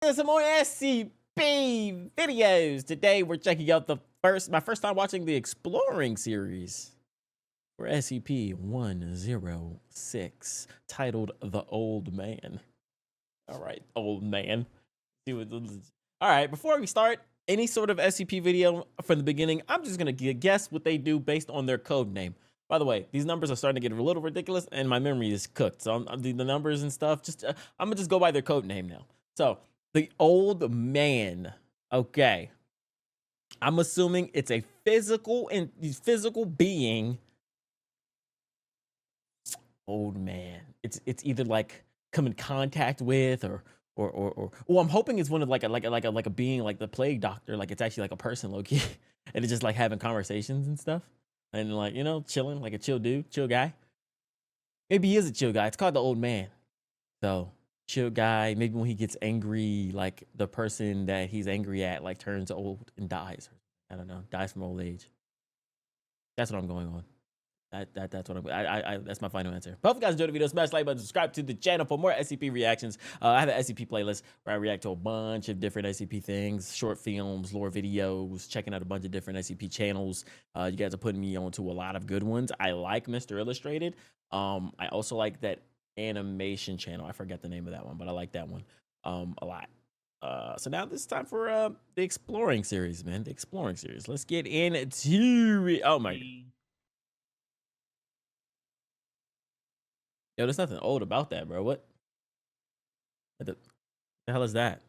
Some more SCP videos. Today we're checking out my first time watching the Exploring series. We're SCP-106, titled The Old Man. All right, old man. All right, before we start any sort of SCP video from the beginning, I'm just gonna guess what they do based on their code name. By the way, these numbers are starting to get a little ridiculous, and my memory is cooked. So the numbers and stuff, I'm gonna just go by their code name now. So the old man. Okay, I'm assuming it's a physical being. Old man. It's either like come in contact with or well, I'm hoping it's one of like a being like the plague doctor, like it's actually like a person low-key and it's just like having conversations and stuff and like, you know, chilling, like a chill guy. Maybe he is a chill guy. It's called the old man. So chill guy, maybe when he gets angry, like the person that he's angry at like turns old and dies. I don't know, dies from old age. That's what I'm going on. That's what that's my final answer. But if you guys enjoyed the video, smash the like button, subscribe to the channel for more SCP reactions. I have an SCP playlist where I react to a bunch of different SCP things, short films, lore videos, checking out a bunch of different SCP channels. You guys are putting me onto a lot of good ones. I like Mr. Illustrated. I also like that animation channel. I forget the name of that one, but I like that one a lot. So now this is time for the Exploring series, man. The Exploring series. Let's get into it. Oh my. Yo, there's nothing old about that, bro. What the hell is that?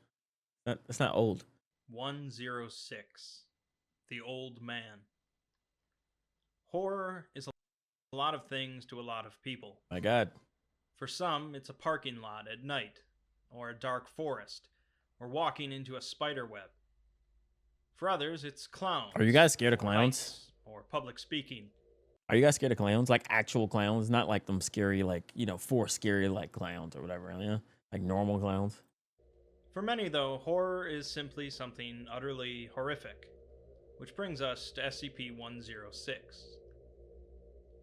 That's not old. 106. The Old Man. Horror is a lot of things to a lot of people. My God. For some, it's a parking lot at night, or a dark forest, or walking into a spider web. For others, it's clowns. Are you guys scared of clowns? Or public speaking. Are you guys scared of clowns? Like actual clowns, not like them scary, like, you know, scary like clowns or whatever, you know? Like normal clowns. For many, though, horror is simply something utterly horrific, which brings us to SCP-106.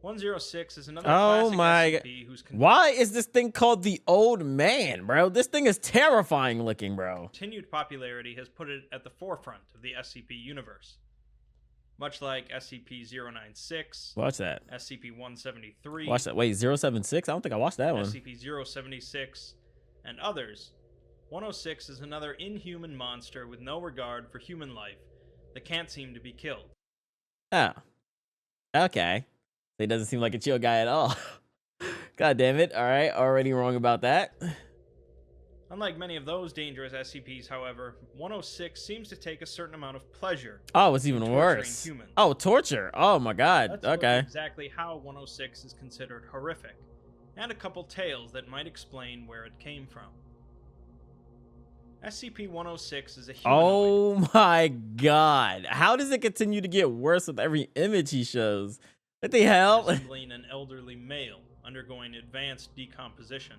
106 is another classic SCP whose why is this thing called the Old Man, bro? This thing is terrifying looking, bro. Continued popularity has put it at the forefront of the SCP universe. Much like SCP-096. Watch that. SCP-173. Watch that. Wait, 076? I don't think I watched that one. SCP-076 and others. 106 is another inhuman monster with no regard for human life that can't seem to be killed. Oh. Okay. He doesn't seem like a chill guy at all. God damn it. All right. Already wrong about that. Unlike many of those dangerous SCPs, however, 106 seems to take a certain amount of pleasure. Oh, it's even worse. Humans. Oh, torture. Oh my God. Let's okay. look exactly how 106 is considered horrific, and a couple tales that might explain where it came from. SCP-106 is a humanoid. Oh my God. How does it continue to get worse with every image he shows? What the hell? Resembling an elderly male undergoing advanced decomposition.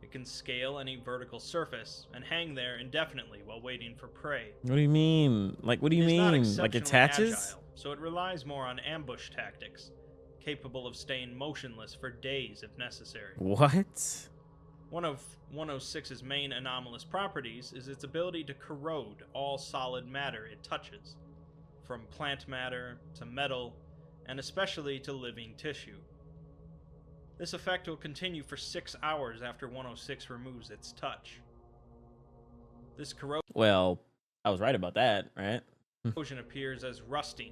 It can scale any vertical surface and hang there indefinitely while waiting for prey. What do you mean? Like, what do you mean? Like, attaches? Agile, so it relies more on ambush tactics, capable of staying motionless for days if necessary. What? One of 106's main anomalous properties is its ability to corrode all solid matter it touches, from plant matter to metal, and especially to living tissue. This effect will continue for 6 hours after 106 removes its touch. This corrosion Well, I was right about that, right? appears as rusting,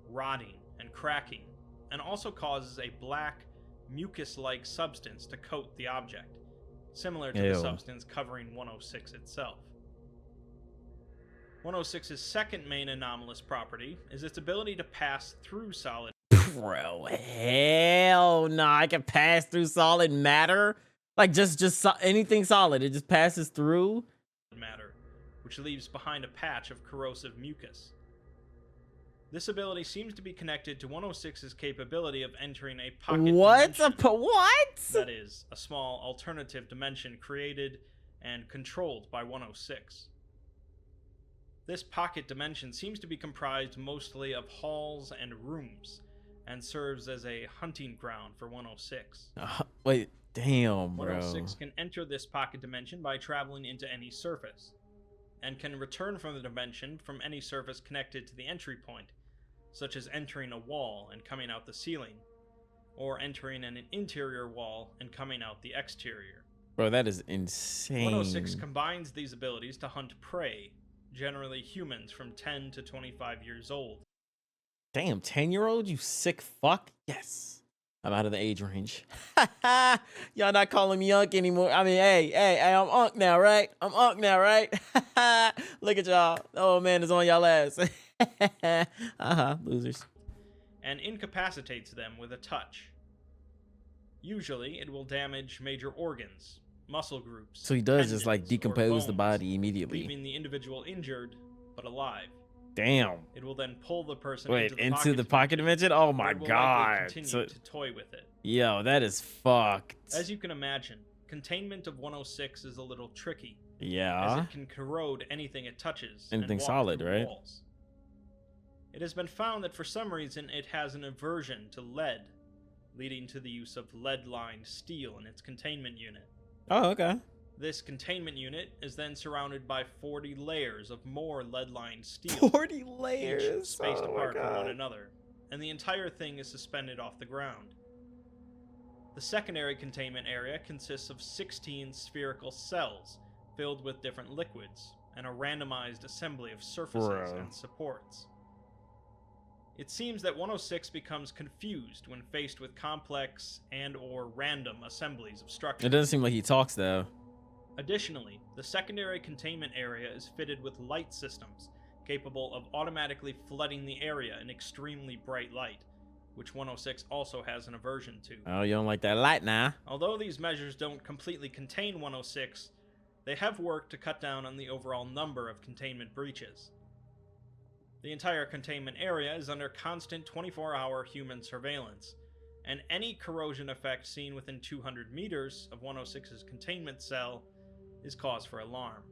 rotting, and cracking, and also causes a black, mucus-like substance to coat the object, similar to the substance covering 106 itself. 106's second main anomalous property is its ability to pass through solid. Bro, hell no! I can pass through solid matter, like just anything solid. It just passes through matter, which leaves behind a patch of corrosive mucus. This ability seems to be connected to 106's capability of entering a pocket dimension. What? That is, a small alternative dimension created and controlled by 106. This pocket dimension seems to be comprised mostly of halls and rooms, and serves as a hunting ground for 106. Wait, Damn, 106 bro. can enter this pocket dimension by traveling into any surface, and can return from the dimension from any surface connected to the entry point, such as entering a wall and coming out the ceiling, or entering an interior wall and coming out the exterior. Bro, that is 106 insane. combines these abilities to hunt prey, generally humans from 10 to 25 years old. Damn, 10-year-old, you sick fuck. Yes. I'm out of the age range. Y'all not calling me Unk anymore. I mean, hey, I'm Unk now, right? I'm Unk now, right? Look at y'all. Oh man, it's on y'all ass. Losers. And incapacitates them with a touch. Usually, it will damage major organs, muscle groups, So he does just like tendons, or decompose the bones, body immediately. leaving the individual injured but alive. Damn. It will then pull the person Wait, into the pocket dimension? Oh my where it will likely god. continue So, to toy with it. yo, that is fucked. As you can imagine, containment of 106 is a little tricky, as Yeah. it can corrode anything it touches Anything and walk solid, through right? walls. It has been found that for some reason it has an aversion to lead, leading to the use of lead-lined steel in its containment unit. Oh, okay. This containment unit is then surrounded by 40 layers of more lead-lined steel, 40 layers. each spaced Oh my apart from one God. another, and the entire thing is suspended off the ground. The secondary containment area consists of 16 spherical cells filled with different liquids, and a randomized assembly of surfaces Bro. and supports. It seems that 106 becomes confused when faced with complex and/or random assemblies of structures. It doesn't seem like he talks though. Additionally, the secondary containment area is fitted with light systems capable of automatically flooding the area in extremely bright light, which 106 also has an aversion to. Oh, you don't like that light now? Although these measures don't completely contain 106, they have worked to cut down on the overall number of containment breaches. The entire containment area is under constant 24-hour human surveillance, and any corrosion effect seen within 200 meters of 106's containment cell is cause for alarm.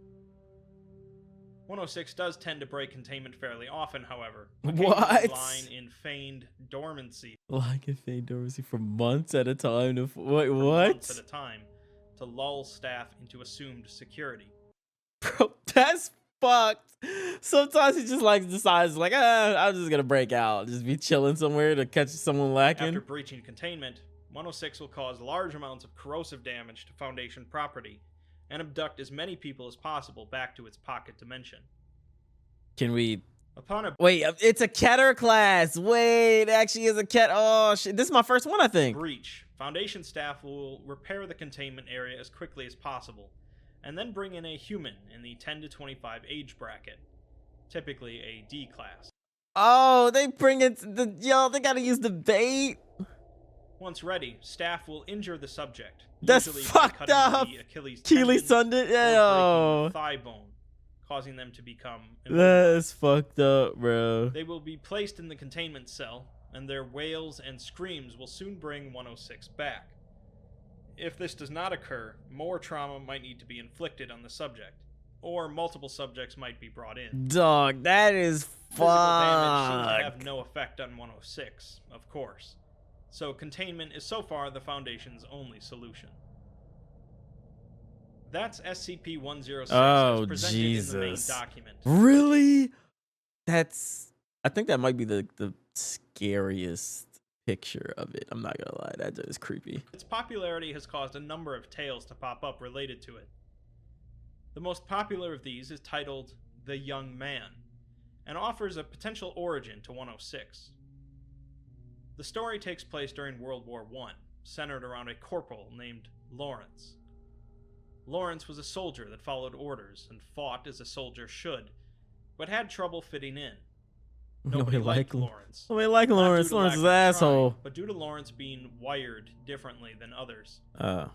106 does tend to break containment fairly often, however, What? lying in feigned dormancy Like a fade dormancy for months at a time. To wait, for what? months at a time to lull staff into assumed security. Bro, that's fucked. Sometimes he just like decides like, I'm just gonna break out, just be chilling somewhere to catch someone lacking. After breaching containment, 106 will cause large amounts of corrosive damage to Foundation property and abduct as many people as possible back to its pocket dimension. Can we? Upon a Wait, it's a Keter class. Wait, it actually is a Ket. Oh shit, this is my first one, I think. breach, Foundation staff will repair the containment area as quickly as possible, and then bring in a human in the 10 to 25 age bracket, typically a D class. Oh, they bring it. They gotta use the bait. Once ready, staff will injure the subject. That's usually by fucked cutting up. the Achilles Keely tendon Sundit. or breaking Yo, the thigh bone, causing them to become immobilized. that's fucked up, bro. They will be placed in the containment cell, and their wails and screams will soon bring 106 back. If this does not occur, more trauma might need to be inflicted on the subject, or multiple subjects might be brought in. Dog, that is Physical damage seems to fucked. have no effect on 106, of course, so containment is so far the Foundation's only solution. That's SCP-106 Oh, as presented in the main Jesus. document. Really? I think that might be the scariest picture of it. I'm not gonna lie, that is creepy. Its popularity has caused a number of tales to pop up related to it. The most popular of these is titled The Young Man, and offers a potential origin to 106. The story takes place during World War I, centered around a corporal named Lawrence. Lawrence was a soldier that followed orders and fought as a soldier should, but had trouble fitting in. Nobody liked Lawrence. Nobody like Not due Lawrence. to Lawrence lack is of an trying, asshole. but due to Lawrence being wired differently than others. Oh.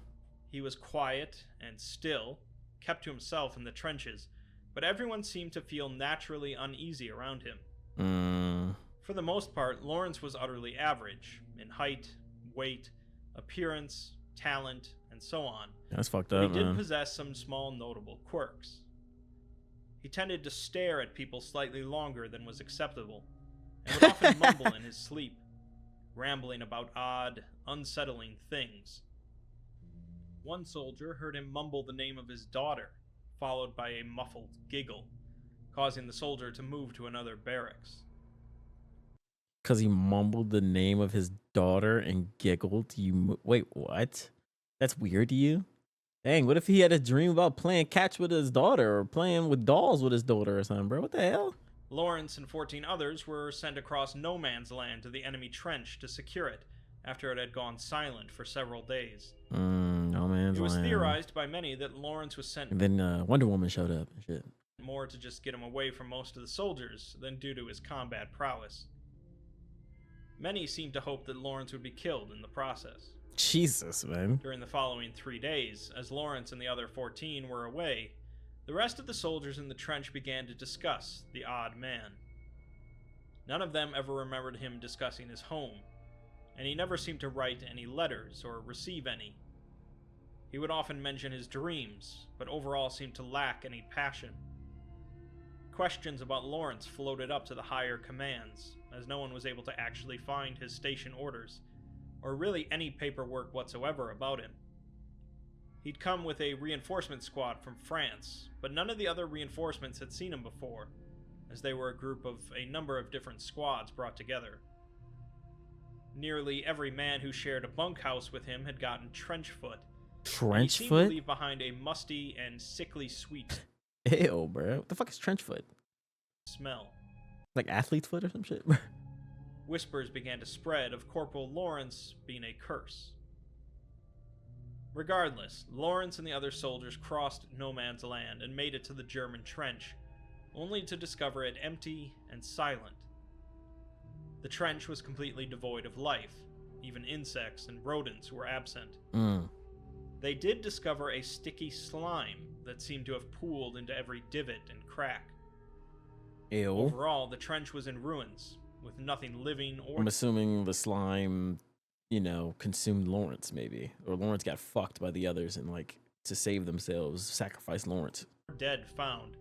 He was quiet and still, kept to himself in the trenches, but everyone seemed to feel naturally uneasy around him. For the most part, Lawrence was utterly average in height, weight, appearance, talent, and so on. That's fucked But up, he did man. possess some small notable quirks. He tended to stare at people slightly longer than was acceptable, and would often mumble in his sleep, rambling about odd, unsettling things. One soldier heard him mumble the name of his daughter, followed by a muffled giggle, causing the soldier to move to another barracks. Because he mumbled the name of his daughter and giggled. Wait, what? That's weird to you? Dang, what if he had a dream about playing catch with his daughter or playing with dolls with his daughter or something, bro? What the hell? Lawrence and 14 others were sent across no man's land to the enemy trench to secure it after it had gone silent for several days. No man's land. It was theorized by many that Lawrence was sent and then Wonder Woman showed up and shit. more to just get him away from most of the soldiers than due to his combat prowess. Many seemed to hope that Lawrence would be killed in the process. Jesus, man. During the following 3 days, as Lawrence and the other 14 were away, the rest of the soldiers in the trench began to discuss the odd man. None of them ever remembered him discussing his home, and he never seemed to write any letters or receive any. He would often mention his dreams, but overall seemed to lack any passion. Questions about Lawrence floated up to the higher commands, as no one was able to actually find his station orders, or really any paperwork whatsoever about him. He'd come with a reinforcement squad from France, but none of the other reinforcements had seen him before, as they were a group of a number of different squads brought together. Nearly every man who shared a bunkhouse with him had gotten trench foot. Trench he seemed foot? to leave behind a musty and sickly sweet Ew, bro. What the fuck is trench foot? smell. Like athlete's foot or some shit? Whispers began to spread of Corporal Lawrence being a curse. Regardless, Lawrence and the other soldiers crossed no man's land and made it to the German trench, only to discover it empty and silent. The trench was completely devoid of life. Even insects and rodents were absent. They did discover a sticky slime that seemed to have pooled into every divot and crack. Ew. Overall, the trench was in ruins, with nothing living or I'm assuming the slime, consumed Lawrence maybe. Or Lawrence got fucked by the others and, to save themselves, sacrificed Lawrence. dead found,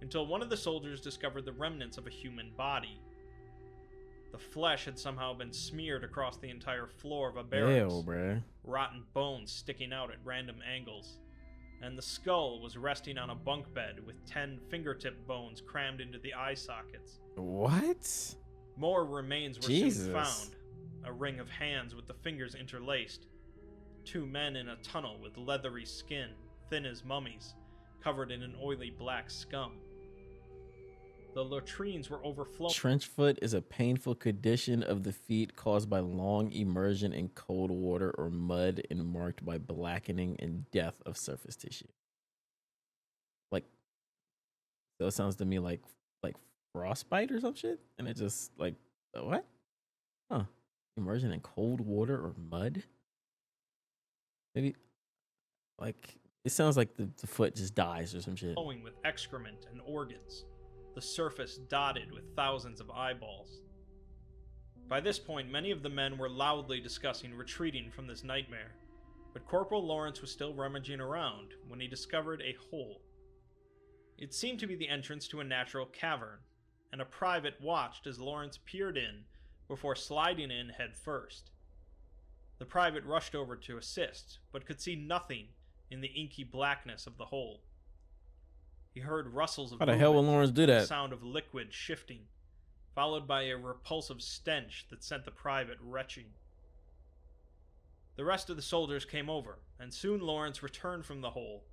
until one of the soldiers discovered the remnants of a human body. The flesh had somehow been smeared across the entire floor of a barracks, Ew, bruh. rotten bones sticking out at random angles, and the skull was resting on a bunk bed with 10 fingertip bones crammed into the eye sockets. What? More remains were Jesus. soon found. A ring of hands with the fingers interlaced. 2 men in a tunnel with leathery skin, thin as mummies, covered in an oily black scum. The latrines were overflowing. Trench foot is a painful condition of the feet caused by long immersion in cold water or mud and marked by blackening and death of surface tissue. So it sounds to me like frostbite or some shit. And it just what? Huh. Immersion in cold water or mud? Maybe it sounds like the foot just dies or some shit. Flowing with excrement and organs, the surface dotted with thousands of eyeballs. By this point, many of the men were loudly discussing retreating from this nightmare, but Corporal Lawrence was still rummaging around when he discovered a hole. It seemed to be the entrance to a natural cavern, and a private watched as Lawrence peered in before sliding in head first. The private rushed over to assist, but could see nothing in the inky blackness of the hole. He heard rustles of How the hell will Lawrence do the that? sound of liquid shifting, followed by a repulsive stench that sent the private retching. The rest of the soldiers came over, and soon Lawrence returned from the hole,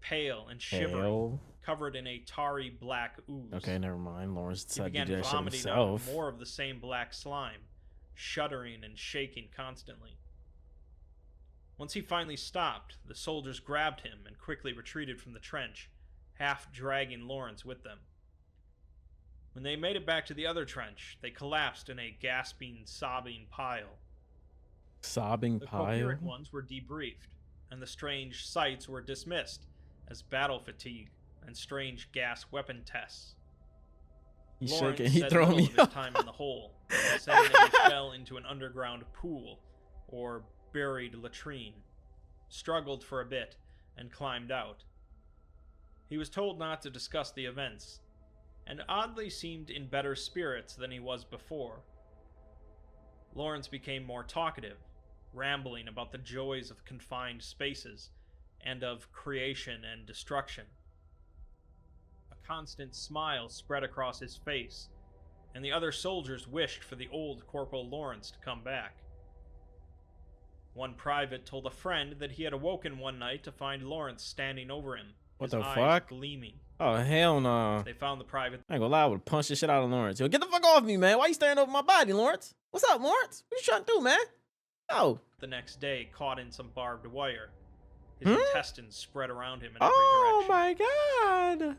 pale and shivering, Hell? covered in a tarry black ooze. Okay, never mind. Lawrence He decided to began do that shit vomiting himself. out more of the same black slime, shuddering and shaking constantly. Once he finally stopped, the soldiers grabbed him and quickly retreated from the trench, half dragging Lawrence with them. When they made it back to the other trench, they collapsed in a gasping, sobbing pile. Sobbing The pile? coherent ones were debriefed, and the strange sights were dismissed as battle fatigue and strange gas weapon tests. He's Lawrence shaking. He said throwing little me of his off. time in the hole, saying that he fell into an underground pool, or buried latrine, struggled for a bit, and climbed out. He was told not to discuss the events, and oddly seemed in better spirits than he was before. Lawrence became more talkative, rambling about the joys of confined spaces and of creation and destruction. A constant smile spread across his face, and the other soldiers wished for the old Corporal Lawrence to come back. One private told a friend that he had awoken one night to find Lawrence standing over him, What his the eyes fuck? gleaming. Oh, hell no. They found the private I ain't gonna lie, I would punch the shit out of Lawrence. Yo, get the fuck off me, man. Why you staring over my body, Lawrence? What's up, Lawrence? What you trying to do, man? Oh. the next day caught in some barbed wire. His intestines spread around him in every Oh direction. my god.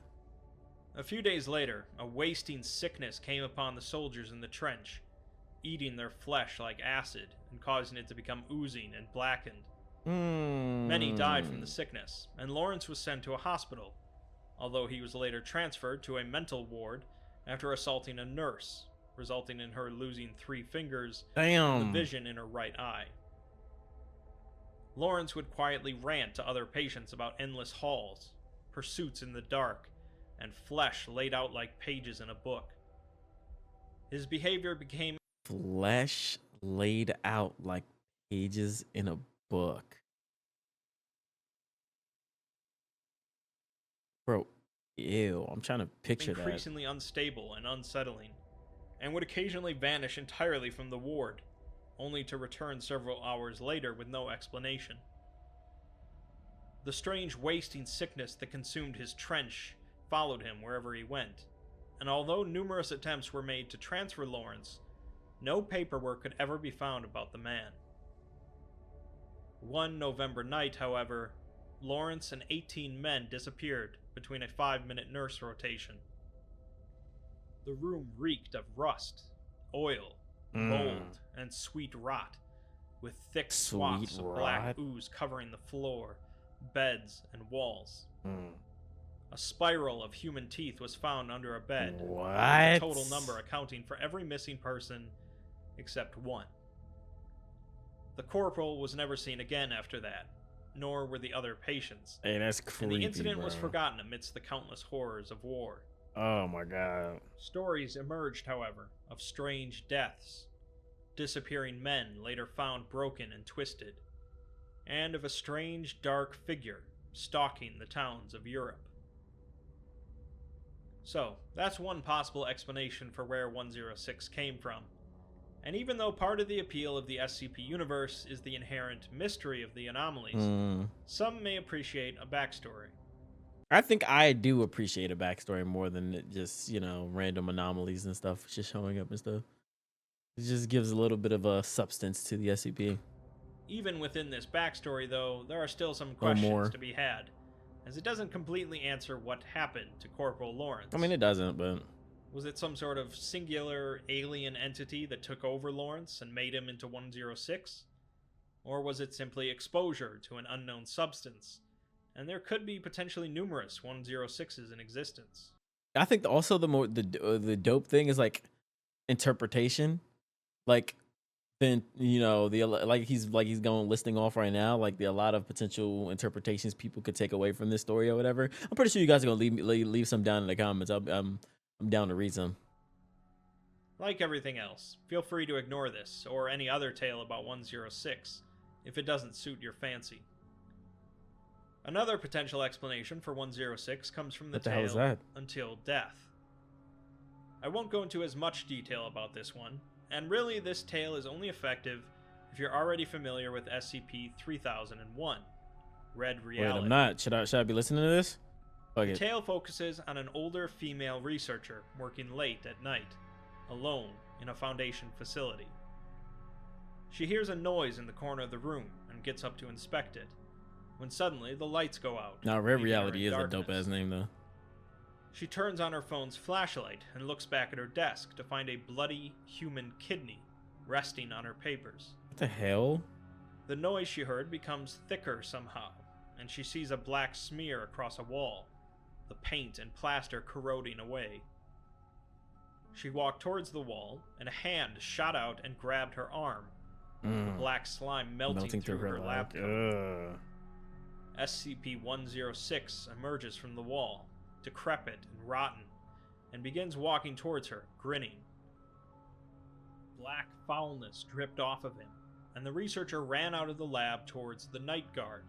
A few days later, a wasting sickness came upon the soldiers in the trench, eating their flesh like acid and causing it to become oozing and blackened. Many died from the sickness, and Lawrence was sent to a hospital, although he was later transferred to a mental ward after assaulting a nurse, resulting in her losing 3 fingers and the vision in her right eye. Lawrence would quietly rant to other patients about endless halls, pursuits in the dark, and flesh laid out like pages in a book. His behavior became Flesh laid out like pages in a book. Bro, ew. I'm trying to picture that. increasingly unstable and unsettling, and would occasionally vanish entirely from the ward, only to return several hours later with no explanation. The strange wasting sickness that consumed his trench followed him wherever he went, and although numerous attempts were made to transfer Lawrence, no paperwork could ever be found about the man. One November night, however, Lawrence and 18 men disappeared between a 5-minute nurse rotation. The room reeked of rust, oil, mold, and sweet rot, with thick swaths of black ooze covering the floor, beds, and walls. A spiral of human teeth was found under a bed, with the total number accounting for every missing person except one. The corporal was never seen again after that, nor were the other patients. Hey, that's creepy, and the incident bro. was forgotten amidst the countless horrors of war. Oh my god. Stories emerged, however, of strange deaths, disappearing men later found broken and twisted, and of a strange dark figure stalking the towns of Europe. So, that's one possible explanation for where 106 came from. And even though part of the appeal of the SCP universe is the inherent mystery of the anomalies, some may appreciate a backstory. I think I do appreciate a backstory more than just, you know, random anomalies and stuff just showing up and stuff. It just gives a little bit of a substance to the SCP. Even within this backstory, though, there are still some questions to be had, as it doesn't completely answer what happened to Corporal Lawrence. I mean, it doesn't, but... Was it some sort of singular alien entity that took over Lawrence and made him into 106? Or was it simply exposure to an unknown substance? And there could be potentially numerous 106s in existence. I think also the dope thing is like interpretation. Like, then, you know, like he's going listing off right now, like a lot of potential interpretations people could take away from this story or whatever. I'm pretty sure you guys are gonna leave some down in the comments. I'm down to read some. Like everything else, feel free to ignore this or any other tale about 106 if it doesn't suit your fancy. Another potential explanation for 106 comes from the tale Until Death. I won't go into as much detail about this one, and really this tale is only effective if you're already familiar with SCP-3001, Red Reality. Wait, I'm not. Should I be listening to this? The tale focuses on an older female researcher working late at night, alone in a Foundation facility. She hears a noise in the corner of the room and gets up to inspect it, when suddenly the lights go out. Now, Red Reality is a dope-ass name, though. She turns on her phone's flashlight and looks back at her desk to find a bloody human kidney resting on her papers. What the hell? The noise she heard becomes thicker somehow, and she sees a black smear across a wall, the paint and plaster corroding away. She walked towards the wall, and a hand shot out and grabbed her arm, the black slime melting through her lab coat. SCP-106 emerges from the wall, decrepit and rotten, and begins walking towards her, grinning. Black foulness dripped off of him, and the researcher ran out of the lab towards the night guard.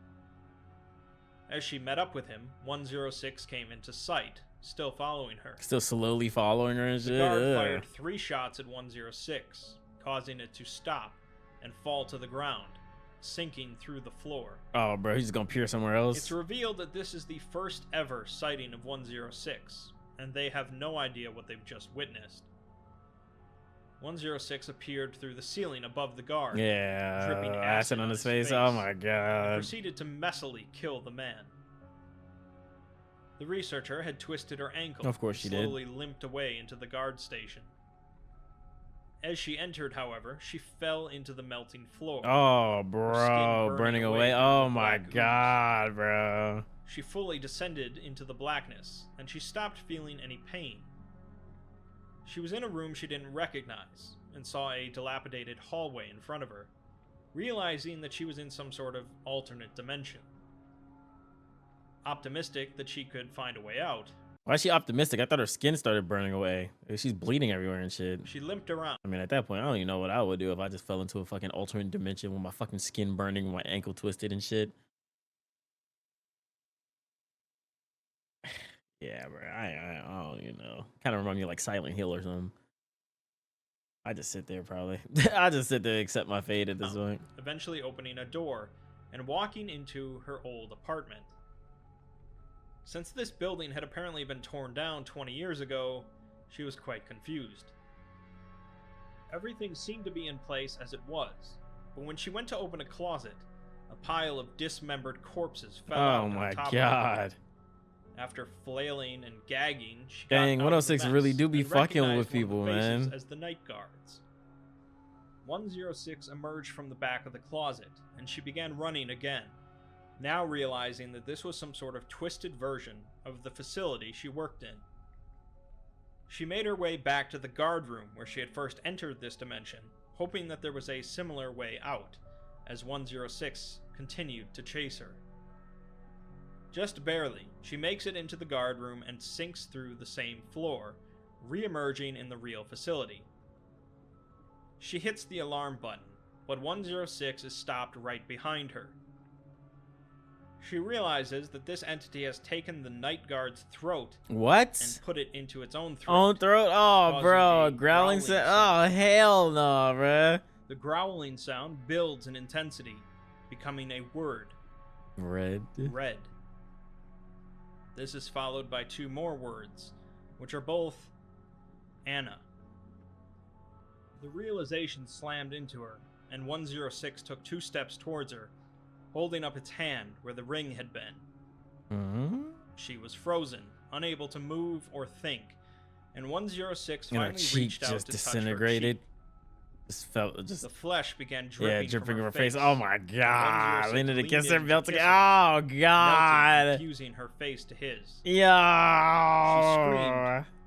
As she met up with him, 106 came into sight, still following her. Still slowly following her and The shit. guard Ugh. fired 3 shots at 106, causing it to stop and fall to the ground, sinking through the floor. Oh, bro, he's just gonna peer somewhere else. It's revealed that this is the first ever sighting of 106, and they have no idea what they've just witnessed. 106 appeared through the ceiling above the guard, Yeah, dripping acid on his face. Oh my and god. proceeded to messily kill the man. The researcher had twisted her ankle. Of course and she did. slowly limped away into the guard station. As she entered, however, she fell into the melting floor. Oh, skin bro, burning away. through Oh the my black ooze. god, bro. She fully descended into the blackness, and she stopped feeling any pain. She was in a room she didn't recognize, and saw a dilapidated hallway in front of her, realizing that she was in some sort of alternate dimension. Optimistic that she could find a way out, Why is she optimistic? I thought her skin started burning away. She's bleeding everywhere and shit. she limped around. I mean, at that point, I don't even know what I would do if I just fell into a fucking alternate dimension with my fucking skin burning, my ankle twisted and shit. Yeah, bro. I don't even know. Kind of remind me of like Silent Hill or something. I just sit there probably. I just sit there, accept my fate at this point. Eventually opening a door and walking into her old apartment. Since this building had apparently been torn down 20 years ago, she was quite confused. Everything seemed to be in place as it was, but when she went to open a closet, a pile of dismembered corpses fell out Oh on my top of god. her. After flailing and gagging, she Dang, got out of the 106 really mess do be and fucking recognized with one of the people, faces man. as the night guards. 106 emerged from the back of the closet, and she began running again, now realizing that this was some sort of twisted version of the facility she worked in. She made her way back to the guard room where she had first entered this dimension, hoping that there was a similar way out, as 106 continued to chase her. Just barely, she makes it into the guard room and sinks through the same floor, re-emerging in the real facility. She hits the alarm button, but 106 is stopped right behind her. She realizes that this entity has taken the night guard's throat What? and put it into its own throat. Own throat? Oh, causing bro. a Growling growling sound? sound. Oh, hell no, bro. The growling sound builds in intensity, becoming a word, Red. red. This is followed by 2 more words, which are both Anna. The realization slammed into her, and 106 took 2 steps towards her, holding up its hand where the ring had been. Mm-hmm. She was frozen, unable to move or think, and 106 And her finally cheek reached out just to disintegrated. touch her Just felt cheek. just The flesh began yeah, dripping, dripping from her face. face. Oh my god. 106 Leaning leaned against her, in to melting. kiss her, Oh melting god. and fusing her face to his. Yo.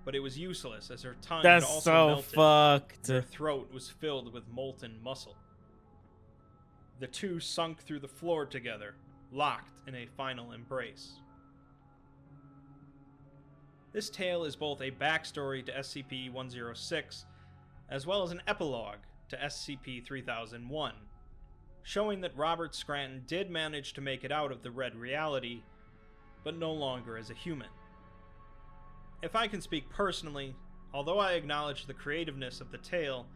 But it was useless, as her tongue That's had also so melted. fucked. Her throat was filled with molten muscle. The 2 sunk through the floor together, locked in a final embrace. This tale is both a backstory to SCP-106, as well as an epilogue to SCP-3001, showing that Robert Scranton did manage to make it out of the Red Reality, but no longer as a human. If I can speak personally, although I acknowledge the creativeness of the tale,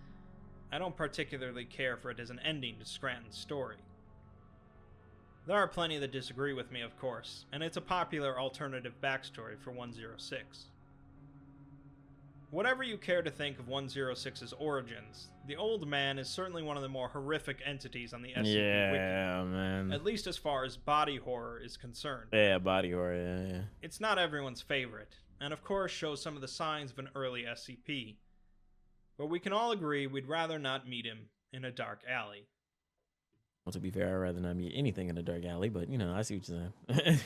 I don't particularly care for it as an ending to Scranton's story. There are plenty that disagree with me, of course, and it's a popular alternative backstory for 106. Whatever you care to think of 106's origins, the Old Man is certainly one of the more horrific entities on the SCP Yeah, man. Wiki, at least as far as body horror is concerned. Yeah, body horror. Yeah. It's not everyone's favorite, and of course shows some of the signs of an early SCP, but we can all agree we'd rather not meet him in a dark alley. Well, to be fair, I'd rather not meet anything in a dark alley, but you know, I see what you're saying.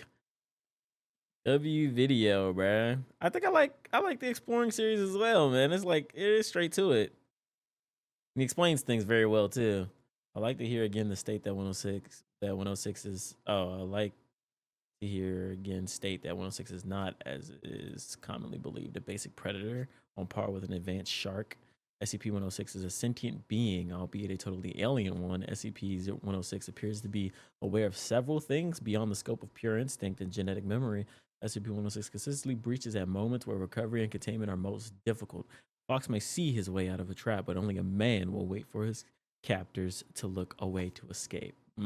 W video, bruh. I think I like the exploring series as well, man. It's like it is straight to it. He explains things very well too. I like to hear again the state that 106 is. Oh, I like to hear again state that 106 is not, as is commonly believed, a basic predator on par with an advanced shark. SCP-106 is a sentient being, albeit a totally alien one. SCP-106 appears to be aware of several things beyond the scope of pure instinct and genetic memory. SCP-106 consistently breaches at moments where recovery and containment are most difficult. Fox may see his way out of a trap, but only a man will wait for his captors to look away to escape. I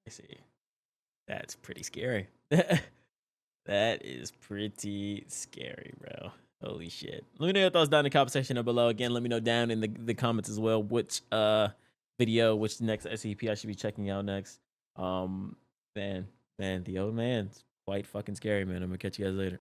see. That's pretty scary. That is pretty scary, bro. Holy shit. Let me know your thoughts down in the comment section down below. Again, let me know down in the comments as well which video, which next SCP I should be checking out next. Man, the old man's quite fucking scary, man. I'm gonna catch you guys later.